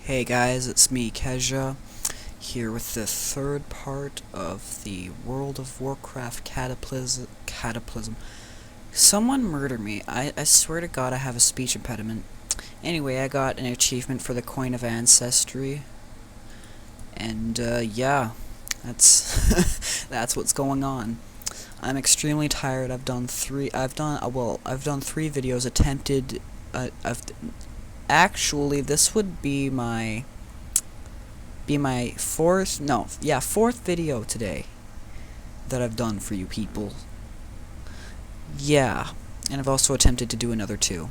Hey guys, it's me, TheKejjA, here with the third part of the World of Warcraft cataclysm. Someone murder me. I swear to God I have a speech impediment. Anyway, I got an achievement for the Coin of Ancestry. And, yeah, that's, that's what's going on. I'm extremely tired. I've done three videos attempted, actually, this would be my fourth video today that I've done for you people. Yeah, and I've also attempted to do another two.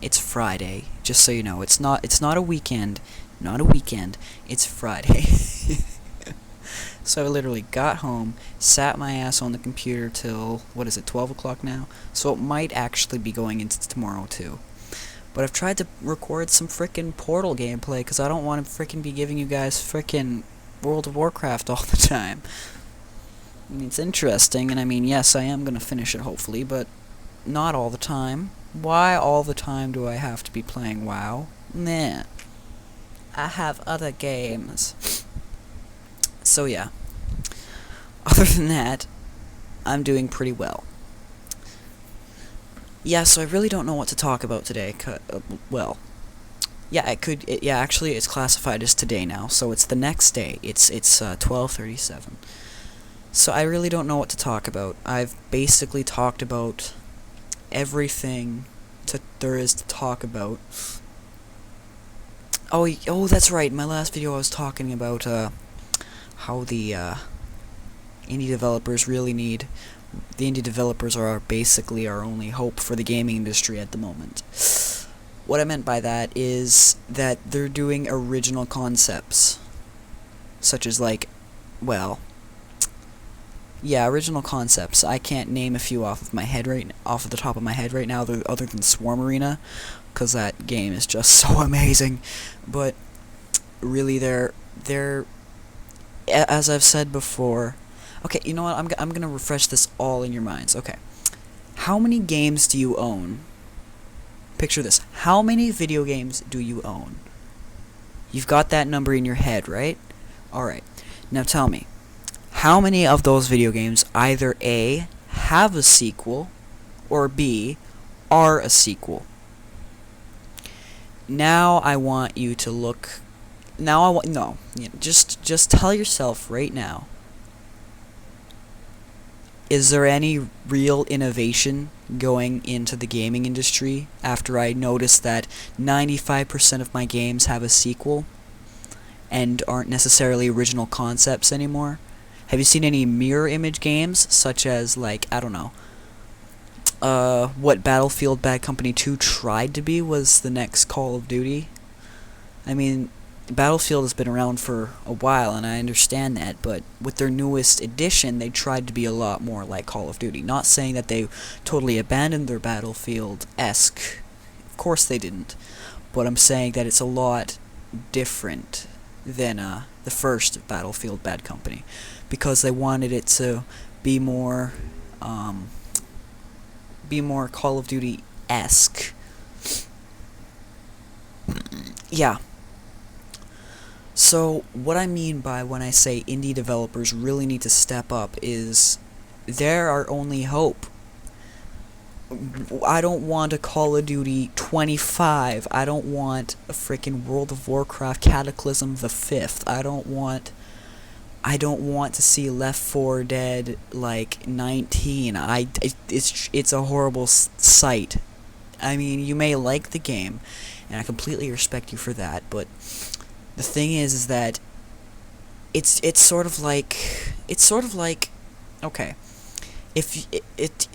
It's Friday, just so you know. It's not a weekend, it's Friday. So I literally got home, sat my ass on the computer till, what is it, 12 o'clock now? So it might actually be going into tomorrow too. But I've tried to record some frickin' Portal gameplay, because I don't want to frickin' be giving you guys frickin' World of Warcraft all the time. I mean, it's interesting, and I mean, yes, I am gonna finish it, hopefully, but not all the time. Why all the time do I have to be playing WoW? Nah. I have other games. So yeah. Other than that, I'm doing pretty well. Yeah, so I really don't know what to talk about today, well, yeah, actually, it's classified as today now, so it's the next day. It's 12:37. So I really don't know what to talk about. I've basically talked about everything there is to talk about. Oh, that's right. In my last video, I was talking about how the indie developers really need. The indie developers are basically our only hope for the gaming industry at the moment. What I meant by that is that they're doing original concepts, such as original concepts. I can't name a few off of the top of my head right now, other than Swarm Arena, because that game is just so amazing. But really, they're as I've said before. Okay, you know what? I'm gonna refresh this all in your minds. Okay, how many games do you own? Picture this. How many video games do you own? You've got that number in your head, right? Alright. Now tell me, how many of those video games either A, have a sequel, or B, are a sequel? Now I want you to look... just tell yourself right now, is there any real innovation going into the gaming industry after I noticed that 95% of my games have a sequel and aren't necessarily original concepts anymore? Have you seen any mirror image games, such as, like, I don't know, what Battlefield Bad Company 2 tried to be was the next Call of Duty? I mean, Battlefield has been around for a while, and I understand that, but with their newest edition, they tried to be a lot more like Call of Duty. Not saying that they totally abandoned their Battlefield-esque. Of course they didn't. But I'm saying that it's a lot different than the first Battlefield Bad Company, because they wanted it to be more Call of Duty-esque. Yeah. So, what I mean by when I say indie developers really need to step up is they're our only hope. I don't want a Call of Duty 25. I don't want a freaking World of Warcraft Cataclysm the 5th. I don't want to see Left 4 Dead, 19. It's a horrible sight. I mean, you may like the game, and I completely respect you for that, but the thing is that it's sort of like, okay, if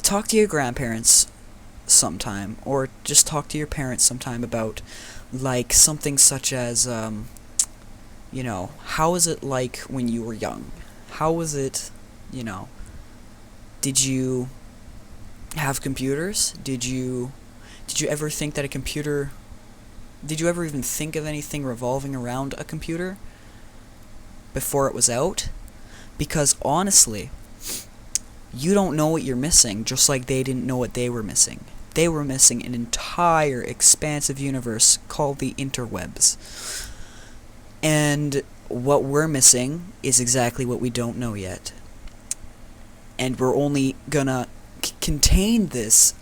talk to your grandparents sometime, or just talk to your parents sometime about, something such as, how was it like when you were young? How was it, did you have computers? Did you ever think that a computer... Did you ever even think of anything revolving around a computer before it was out? Because honestly, you don't know what you're missing, just like they didn't know what they were missing. They were missing an entire expansive universe called the interwebs. And what we're missing is exactly what we don't know yet. And we're only gonna contain this,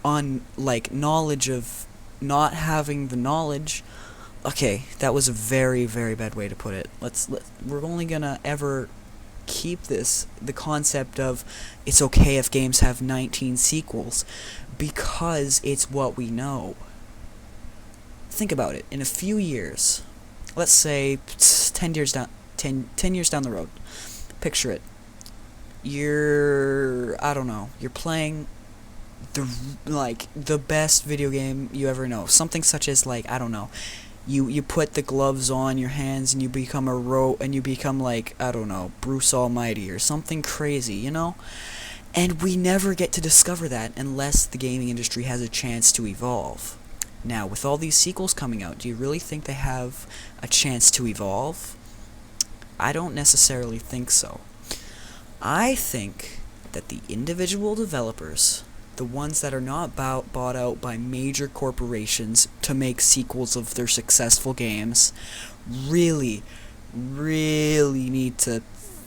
on knowledge of not having the knowledge. Okay, that was a very, very bad way to put it. We're only gonna ever keep the concept of it's okay if games have 19 sequels because it's what we know. Think about it. In a few years, let's say 10 years down 10 years down the road, picture it. I don't know, you're playing the best video game you ever know. Something such as, I don't know, you put the gloves on your hands and you become I don't know, Bruce Almighty or something crazy, you know? And we never get to discover that unless the gaming industry has a chance to evolve. Now, with all these sequels coming out, do you really think they have a chance to evolve? I don't necessarily think so. I think that the individual developers, the ones that are not bought out by major corporations to make sequels of their successful games, really, really need to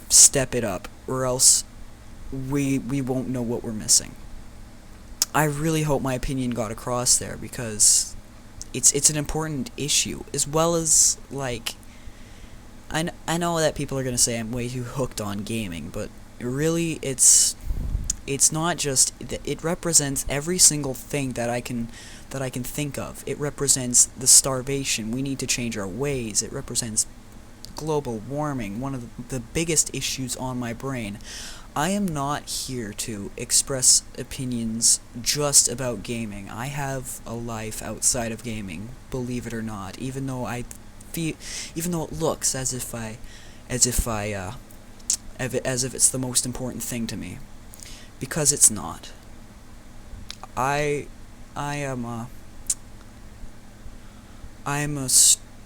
step it up, or else we won't know what we're missing. I really hope my opinion got across there, because it's an important issue, as well as, I know that people are going to say I'm way too hooked on gaming, but really it's not just it represents every single thing that I can think of. It represents the starvation. We need to change our ways. It represents global warming, one of the biggest issues on my brain. I am not here to express opinions just about gaming. I have a life outside of gaming, believe it or not, even though it looks as if it's the most important thing to me, because it's not. I am a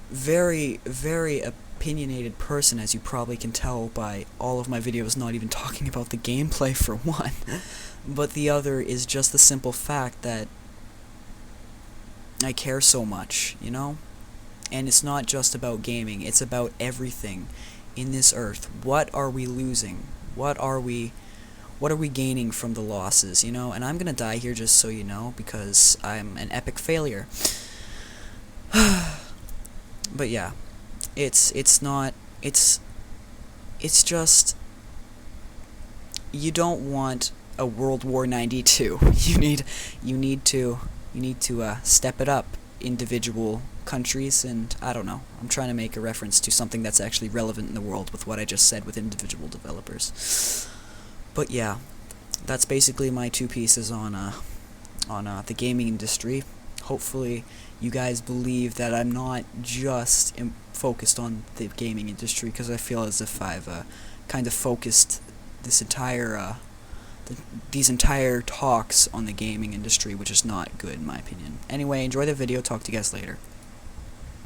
very, very opinionated person, as you probably can tell by all of my videos not even talking about the gameplay, for one. But the other is just the simple fact that I care so much, you know? And it's not just about gaming, it's about everything in this earth. What are we losing? What are we gaining from the losses, you know? And I'm gonna die here, just so you know, because I'm an epic failure. But yeah, it's just, you don't want a World War 92. You need to step it up, individual countries. And I don't know, I'm trying to make a reference to something that's actually relevant in the world with what I just said with individual developers. But yeah, that's basically my two pieces on the gaming industry. Hopefully you guys believe that I'm not just focused on the gaming industry, because I feel as if I've kind of focused these entire talks on the gaming industry, which is not good in my opinion. Anyway, enjoy the video, talk to you guys later.